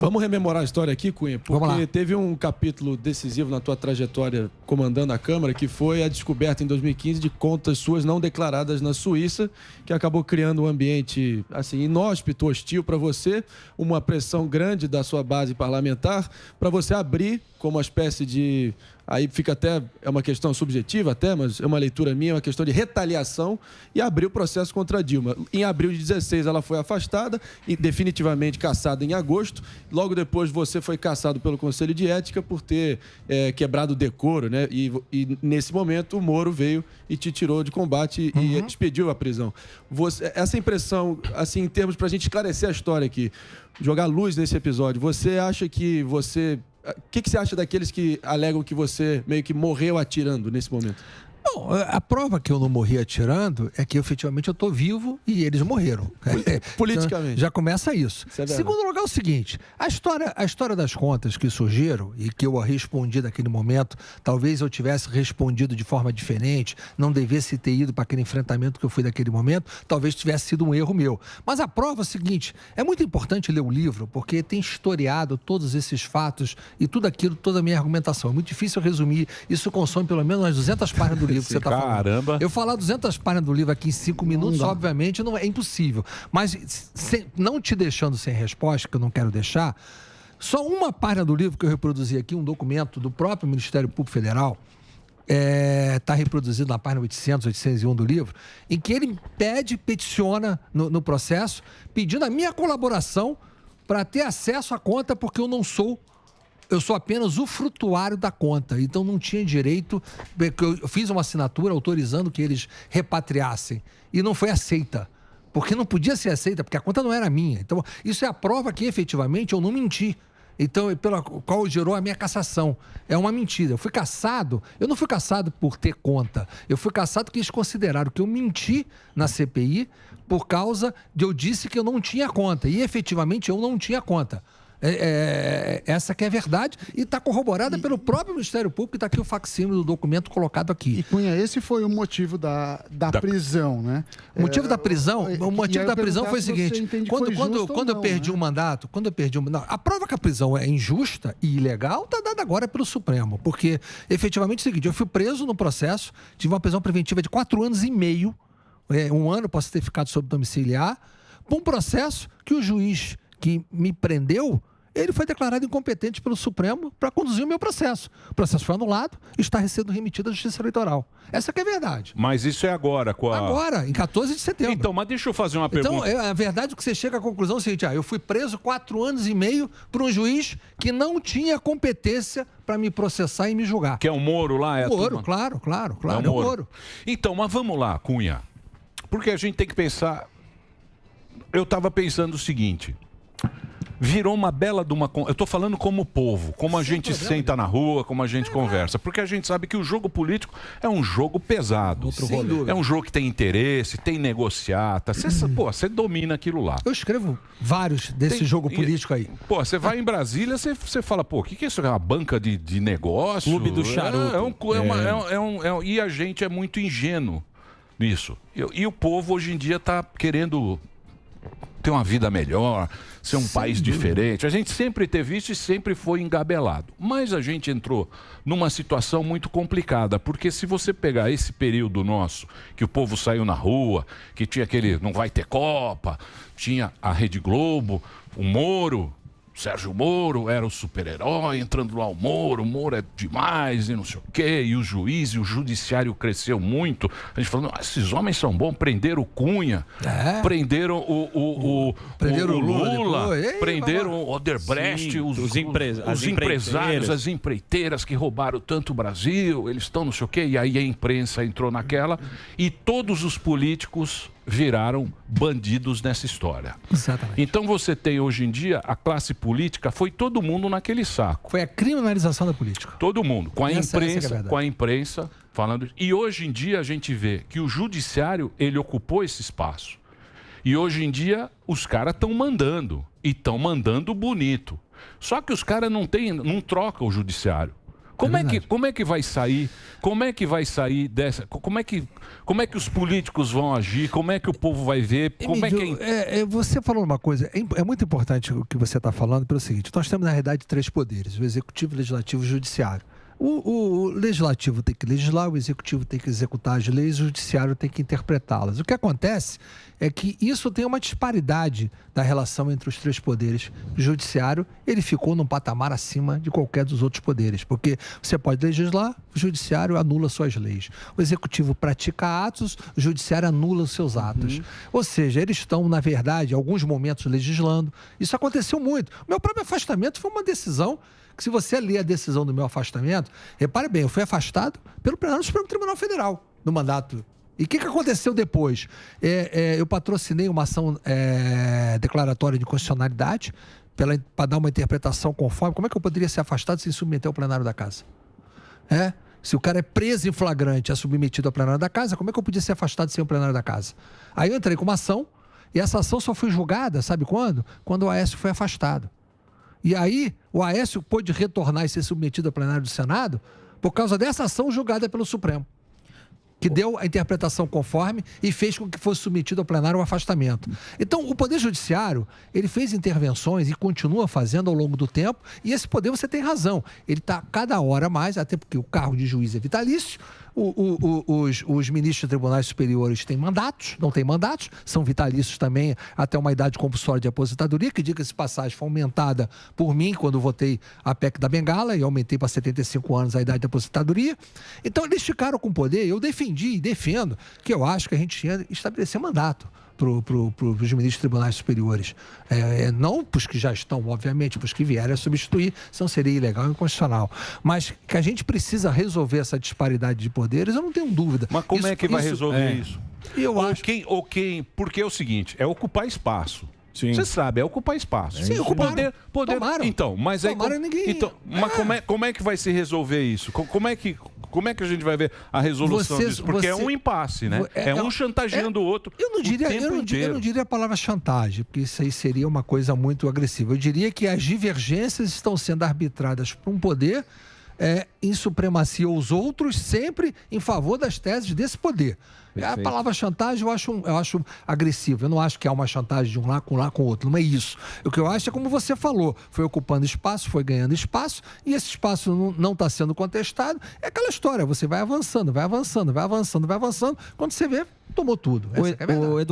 Vamos rememorar a história aqui, Cunha, porque teve um capítulo decisivo na tua trajetória comandando a Câmara, que foi a descoberta em 2015 de contas suas não declaradas na Suíça, que acabou criando um ambiente assim inóspito, hostil para você, uma pressão grande da sua base parlamentar para você abrir como uma espécie de... Aí fica até, é uma questão subjetiva até, mas é uma leitura minha, é uma questão de retaliação, e abriu o processo contra a Dilma. Em abril de 16 ela foi afastada e definitivamente cassada em agosto. Logo depois você foi cassado pelo Conselho de Ética por ter quebrado o decoro, né? E nesse momento o Moro veio e te tirou de combate e expediu a prisão. Essa impressão, assim, em termos para a gente esclarecer a história aqui, jogar luz nesse episódio, você acha que você... O que você acha daqueles que alegam que você meio que morreu atirando nesse momento? Bom, a prova que eu não morri atirando é que efetivamente eu estou vivo e eles morreram. Politicamente. Então, já começa isso. Segundo lugar, é o seguinte, a história das contas que surgiram e que eu respondi naquele momento, talvez eu tivesse respondido de forma diferente, não devesse ter ido para aquele enfrentamento que eu fui naquele momento, talvez tivesse sido um erro meu. Mas a prova é o seguinte, é muito importante ler o livro, porque tem historiado todos esses fatos e tudo aquilo, toda a minha argumentação. É muito difícil resumir, isso consome pelo menos umas 200 páginas do livro que você está falando. Caramba! Eu falar 200 páginas do livro aqui em 5 minutos, obviamente, não é impossível. Mas não te deixando sem resposta, que eu não quero deixar, só uma página do livro que eu reproduzi aqui, um documento do próprio Ministério Público Federal, está reproduzido na página 800, 801 do livro, em que ele peticiona no processo, pedindo a minha colaboração para ter acesso à conta, porque eu sou apenas o frutuário da conta, então não tinha direito, eu fiz uma assinatura autorizando que eles repatriassem e não foi aceita, porque não podia ser aceita, porque a conta não era minha. Então, isso é a prova que efetivamente eu não menti. Então, pela qual gerou a minha cassação. É uma mentira. Eu não fui cassado por ter conta. Eu fui cassado porque eles consideraram que eu menti na CPI por causa de eu disse que eu não tinha conta. E, efetivamente, eu não tinha conta. Essa que é a verdade e está corroborada pelo próprio Ministério Público, e está aqui o facsímile do documento colocado aqui. E, Cunha, esse foi o motivo da prisão, né? O motivo da prisão, foi o seguinte, quando eu perdi o mandato, a prova que a prisão é injusta e ilegal está dada agora pelo Supremo, porque efetivamente é o seguinte, eu fui preso no processo, tive uma prisão preventiva de 4 anos e meio, 1 ano posso ter ficado sob domiciliar, por um processo que o juiz que me prendeu, ele foi declarado incompetente pelo Supremo para conduzir o meu processo. O processo foi anulado e está sendo remetido à Justiça Eleitoral. Essa que é a verdade. Mas isso é agora, Agora, em 14 de setembro. Então, mas deixa eu fazer uma pergunta. Então, a verdade é que você chega à conclusão é o seguinte, eu fui preso 4 anos e meio por um juiz que não tinha competência para me processar e me julgar. Que é o Moro lá? Moro, claro, é o Moro. Então, mas vamos lá, Cunha. Porque a gente tem que pensar... Eu estava pensando o seguinte... Virou uma bela de uma... Eu estou falando como povo, como a gente senta na rua, como a gente conversa. Porque a gente sabe que o jogo político é um jogo pesado. É um jogo que tem interesse, tem negociata. Você domina aquilo lá. Eu escrevo vários desse jogo político aí. Você vai em Brasília, você fala, o que é isso? É uma banca de negócio? Clube do charuto. E a gente é muito ingênuo nisso. E o povo hoje em dia está querendo... ter uma vida melhor, ser um país diferente. A gente sempre teve isso e sempre foi engabelado. Mas a gente entrou numa situação muito complicada, porque se você pegar esse período nosso, que o povo saiu na rua, que tinha aquele não vai ter Copa, tinha a Rede Globo, o Moro... Sérgio Moro era o super-herói, entrando lá o Moro é demais e não sei o quê, e o juiz e o judiciário cresceu muito. A gente falando, esses homens são bons, prenderam o Cunha, prenderam o Lula, prenderam o Odebrecht, os empresários, as empreiteiras que roubaram tanto o Brasil, eles estão não sei o quê, e aí a imprensa entrou naquela, e todos os políticos viraram bandidos nessa história. Exatamente. Então você tem hoje em dia a classe política, foi todo mundo naquele saco. Foi a criminalização da política. Todo mundo, com a imprensa falando. E hoje em dia a gente vê que o judiciário, ele ocupou esse espaço. E hoje em dia os caras estão mandando, e estão mandando bonito. Só que os caras não trocam o judiciário. Como é que vai sair? Como é que vai sair dessa? Como é que os políticos vão agir? Como é que o povo vai ver? Como Você falou uma coisa, é muito importante o que você está falando, pelo seguinte: nós temos, na realidade, 3 poderes: o executivo, o legislativo e o judiciário. O legislativo tem que legislar, o executivo tem que executar as leis, o judiciário tem que interpretá-las. O que acontece é que isso tem uma disparidade da relação entre os 3 poderes. O judiciário, ele ficou num patamar acima de qualquer dos outros poderes, porque você pode legislar, o judiciário anula suas leis. O executivo pratica atos, o judiciário anula os seus atos. Ou seja, eles estão, na verdade, em alguns momentos legislando. Isso aconteceu muito. O meu próprio afastamento foi uma decisão que, se você ler a decisão do meu afastamento, repare bem, eu fui afastado pelo plenário do Supremo Tribunal Federal no mandato. E o que aconteceu depois? Eu patrocinei uma ação declaratória de constitucionalidade para dar uma interpretação conforme. Como é que eu poderia ser afastado sem submeter ao plenário da casa? Se o cara é preso em flagrante, é submetido ao plenário da casa, como é que eu podia ser afastado sem o plenário da casa? Aí eu entrei com uma ação, e essa ação só foi julgada, sabe quando? Quando o Aécio foi afastado. E aí, o Aécio pôde retornar e ser submetido ao plenário do Senado por causa dessa ação julgada pelo Supremo, que deu a interpretação conforme e fez com que fosse submetido ao plenário o afastamento. Então, o Poder Judiciário, ele fez intervenções e continua fazendo ao longo do tempo, e esse poder, você tem razão, ele está cada hora mais, até porque o cargo de juiz é vitalício, os ministros de tribunais superiores têm mandatos, não têm mandatos, são vitalícios também até uma idade compulsória de aposentadoria, que, diga-se de passagem, foi aumentada por mim quando votei a PEC da Bengala, e aumentei para 75 anos a idade de aposentadoria. Então, eles ficaram com poder. Eu defendi e defendo que eu acho que a gente tinha que estabelecer mandato para os ministros de tribunais superiores. Não para os que já estão, obviamente, para os que vierem a substituir, senão seria ilegal e inconstitucional. Mas que a gente precisa resolver essa disparidade de poderes, eu não tenho dúvida. Mas como é que vai resolver isso? Eu acho. Porque é o seguinte, é ocupar espaço. Sim. Você sabe, é ocupar espaço. Sim, poder. Tomaram. Então, mas aí ninguém. Então, mas como é que vai se resolver isso? Como é que a gente vai ver a resolução disso? Porque é um impasse, né? É um chantageando o outro. Eu não diria a palavra chantagem, porque isso aí seria uma coisa muito agressiva. Eu diria que as divergências estão sendo arbitradas por um poder em supremacia aos outros, sempre em favor das teses desse poder. Perfeito. A palavra chantagem eu acho agressiva. Eu não acho que há uma chantagem de um lá com o outro. Não é isso. O que eu acho é como você falou. Foi ocupando espaço, foi ganhando espaço, e esse espaço não está sendo contestado. É aquela história. Você vai avançando, vai avançando, vai avançando, vai avançando. Quando você vê, tomou tudo. Essa é a verdade.